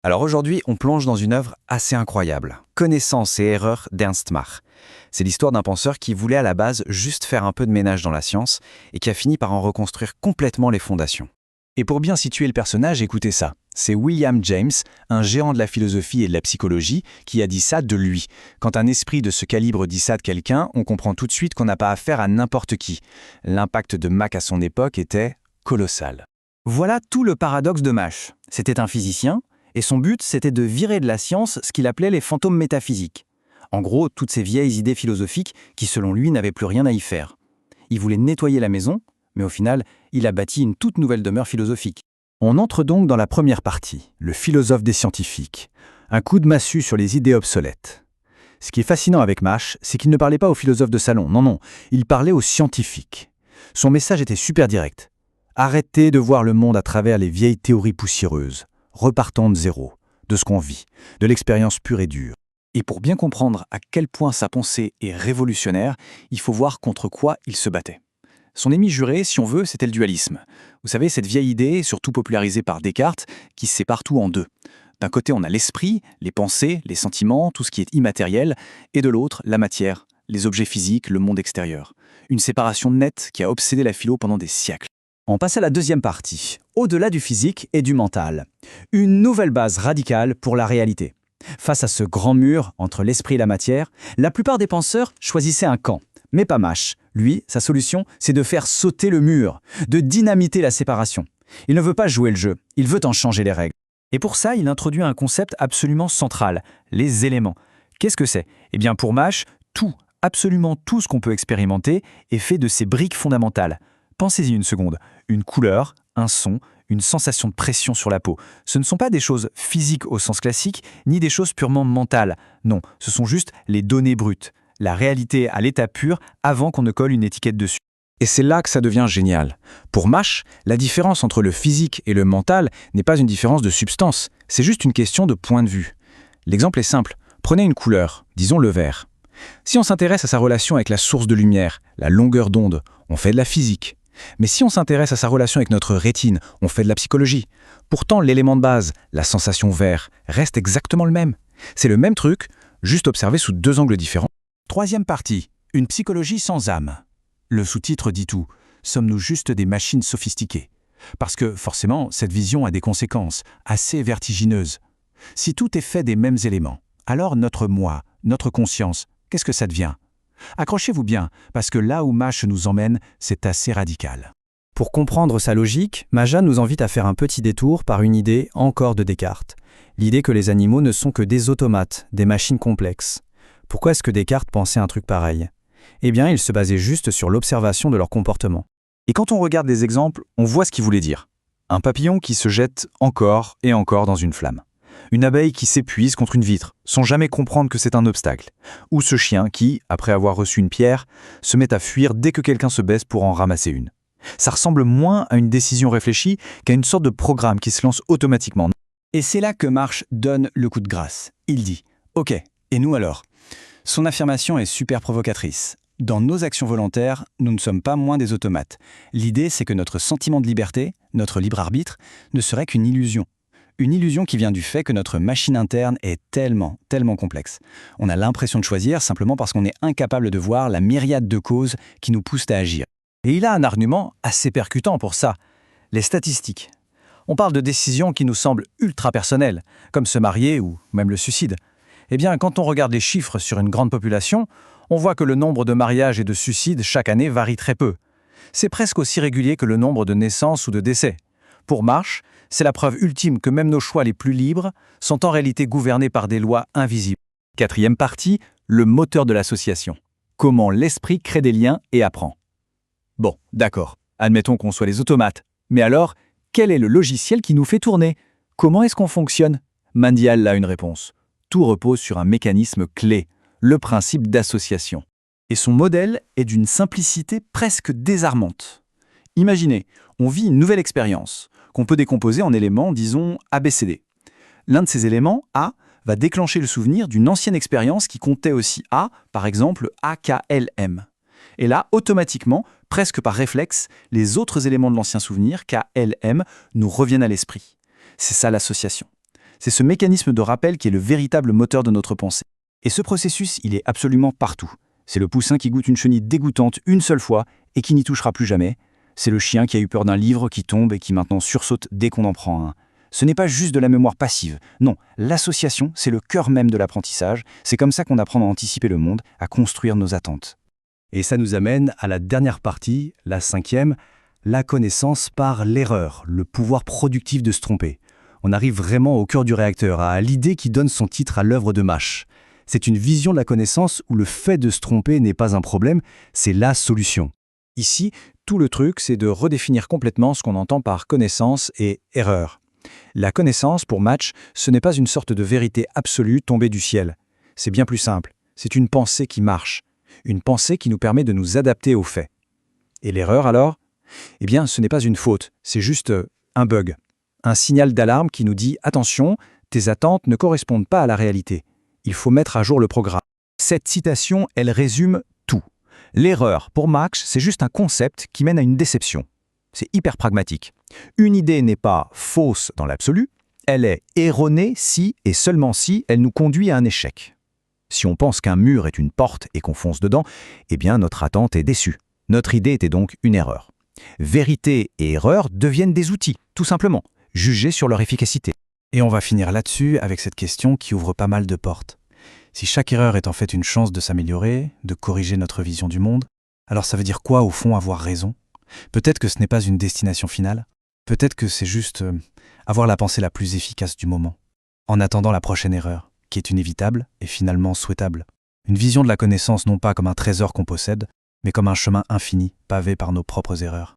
Alors aujourd'hui, on plonge dans une œuvre assez incroyable, Connaissance et erreur d'Ernst Mach. C'est l'histoire d'un penseur qui voulait à la base juste faire un peu de ménage dans la science et qui a fini par en reconstruire complètement les fondations. Et pour bien situer le personnage, écoutez ça. C'est William James, un géant de la philosophie et de la psychologie, qui a dit ça de lui. Quand un esprit de ce calibre dit ça de quelqu'un, on comprend tout de suite qu'on n'a pas affaire à n'importe qui. L'impact de Mach à son époque était colossal. Voilà tout le paradoxe de Mach. C'était un physicien, et son but, c'était de virer de la science ce qu'il appelait les fantômes métaphysiques. En gros, toutes ces vieilles idées philosophiques qui, selon lui, n'avaient plus rien à y faire. Il voulait nettoyer la maison, mais au final, il a bâti une toute nouvelle demeure philosophique. On entre donc dans la première partie, le philosophe des scientifiques. Un coup de massue sur les idées obsolètes. Ce qui est fascinant avec Mach, c'est qu'il ne parlait pas aux philosophes de salon, non, il parlait aux scientifiques. Son message était super direct. Arrêtez de voir le monde à travers les vieilles théories poussiéreuses. Repartons de zéro, de ce qu'on vit, de l'expérience pure et dure. Et pour bien comprendre à quel point sa pensée est révolutionnaire, il faut voir contre quoi il se battait. Son ennemi juré, si on veut, c'était le dualisme. Vous savez, cette vieille idée, surtout popularisée par Descartes, qui se sépare tout en deux. D'un côté, on a l'esprit, les pensées, les sentiments, tout ce qui est immatériel, et de l'autre, la matière, les objets physiques, le monde extérieur. Une séparation nette qui a obsédé la philo pendant des siècles. On passe à la deuxième partie, au-delà du physique et du mental. Une nouvelle base radicale pour la réalité. Face à ce grand mur entre l'esprit et la matière, la plupart des penseurs choisissaient un camp. Mais pas Mach. Lui, sa solution, c'est de faire sauter le mur, de dynamiter la séparation. Il ne veut pas jouer le jeu, il veut en changer les règles. Et pour ça, il introduit un concept absolument central, les éléments. Qu'est-ce que c'est ? Eh bien pour Mach, tout, absolument tout ce qu'on peut expérimenter est fait de ces briques fondamentales. Pensez-y une seconde. Une couleur, un son, une sensation de pression sur la peau. Ce ne sont pas des choses physiques au sens classique, ni des choses purement mentales. Non, ce sont juste les données brutes. La réalité à l'état pur avant qu'on ne colle une étiquette dessus. Et c'est là que ça devient génial. Pour Mach, la différence entre le physique et le mental n'est pas une différence de substance, c'est juste une question de point de vue. L'exemple est simple. Prenez une couleur, disons le vert. Si on s'intéresse à sa relation avec la source de lumière, la longueur d'onde, on fait de la physique. Mais si on s'intéresse à sa relation avec notre rétine, on fait de la psychologie. Pourtant, l'élément de base, la sensation vert, reste exactement le même. C'est le même truc, juste observé sous deux angles différents. Troisième partie, une psychologie sans âme. Le sous-titre dit tout. Sommes-nous juste des machines sophistiquées ? Parce que, forcément, cette vision a des conséquences assez vertigineuses. Si tout est fait des mêmes éléments, alors notre moi, notre conscience, qu'est-ce que ça devient ? Accrochez-vous bien, parce que là où Mach nous emmène, c'est assez radical. Pour comprendre sa logique, Maja nous invite à faire un petit détour par une idée encore de Descartes. L'idée que les animaux ne sont que des automates, des machines complexes. Pourquoi est-ce que Descartes pensait un truc pareil ? Eh bien, il se basait juste sur l'observation de leur comportement. Et quand on regarde les exemples, on voit ce qu'il voulait dire. Un papillon qui se jette encore et encore dans une flamme. Une abeille qui s'épuise contre une vitre, sans jamais comprendre que c'est un obstacle. Ou ce chien qui, après avoir reçu une pierre, se met à fuir dès que quelqu'un se baisse pour en ramasser une. Ça ressemble moins à une décision réfléchie qu'à une sorte de programme qui se lance automatiquement. Et c'est là que Mach donne le coup de grâce. Il dit « Ok, et nous alors ?» Son affirmation est super provocatrice. Dans nos actions volontaires, nous ne sommes pas moins des automates. L'idée, c'est que notre sentiment de liberté, notre libre arbitre, ne serait qu'une illusion. Une illusion qui vient du fait que notre machine interne est tellement complexe. On a l'impression de choisir simplement parce qu'on est incapable de voir la myriade de causes qui nous poussent à agir. Et il a un argument assez percutant pour ça. Les statistiques. On parle de décisions qui nous semblent ultra personnelles, comme se marier ou même le suicide. Eh bien, quand on regarde les chiffres sur une grande population, on voit que le nombre de mariages et de suicides chaque année varie très peu. C'est presque aussi régulier que le nombre de naissances ou de décès. Pour Mach, c'est la preuve ultime que même nos choix les plus libres sont en réalité gouvernés par des lois invisibles. Quatrième partie, le moteur de l'association. Comment l'esprit crée des liens et apprend. Bon, d'accord, admettons qu'on soit les automates. Mais alors, quel est le logiciel qui nous fait tourner ? Comment est-ce qu'on fonctionne ? Mandial a une réponse. Tout repose sur un mécanisme clé, le principe d'association. Et son modèle est d'une simplicité presque désarmante. Imaginez, on vit une nouvelle expérience, qu'on peut décomposer en éléments, disons, ABCD. L'un de ces éléments, A, va déclencher le souvenir d'une ancienne expérience qui comptait aussi A, par exemple AKLM. Et là, automatiquement, presque par réflexe, les autres éléments de l'ancien souvenir, KLM, nous reviennent à l'esprit. C'est ça l'association. C'est ce mécanisme de rappel qui est le véritable moteur de notre pensée. Et ce processus, il est absolument partout. C'est le poussin qui goûte une chenille dégoûtante une seule fois et qui n'y touchera plus jamais. C'est le chien qui a eu peur d'un livre qui tombe et qui maintenant sursaute dès qu'on en prend un. Ce n'est pas juste de la mémoire passive. Non, l'association, c'est le cœur même de l'apprentissage. C'est comme ça qu'on apprend à anticiper le monde, à construire nos attentes. Et ça nous amène à la dernière partie, la 5e, la connaissance par l'erreur, le pouvoir productif de se tromper. On arrive vraiment au cœur du réacteur, à l'idée qui donne son titre à l'œuvre de Mach. C'est une vision de la connaissance où le fait de se tromper n'est pas un problème, c'est la solution. Ici, tout le truc, c'est de redéfinir complètement ce qu'on entend par connaissance et erreur. La connaissance, pour Mach, ce n'est pas une sorte de vérité absolue tombée du ciel. C'est bien plus simple. C'est une pensée qui marche. Une pensée qui nous permet de nous adapter aux faits. Et l'erreur alors ? Eh bien, ce n'est pas une faute, c'est juste un bug. Un signal d'alarme qui nous dit « Attention, tes attentes ne correspondent pas à la réalité. Il faut mettre à jour le programme. » Cette citation, elle résume tout. L'erreur, pour Mach, c'est juste un concept qui mène à une déception. C'est hyper pragmatique. Une idée n'est pas fausse dans l'absolu, elle est erronée si et seulement si elle nous conduit à un échec. Si on pense qu'un mur est une porte et qu'on fonce dedans, eh bien notre attente est déçue. Notre idée était donc une erreur. Vérité et erreur deviennent des outils, tout simplement, jugés sur leur efficacité. Et on va finir là-dessus avec cette question qui ouvre pas mal de portes. Si chaque erreur est en fait une chance de s'améliorer, de corriger notre vision du monde, alors ça veut dire quoi au fond avoir raison ? Peut-être que ce n'est pas une destination finale. Peut-être que c'est juste avoir la pensée la plus efficace du moment, en attendant la prochaine erreur, qui est inévitable et finalement souhaitable. Une vision de la connaissance non pas comme un trésor qu'on possède, mais comme un chemin infini pavé par nos propres erreurs.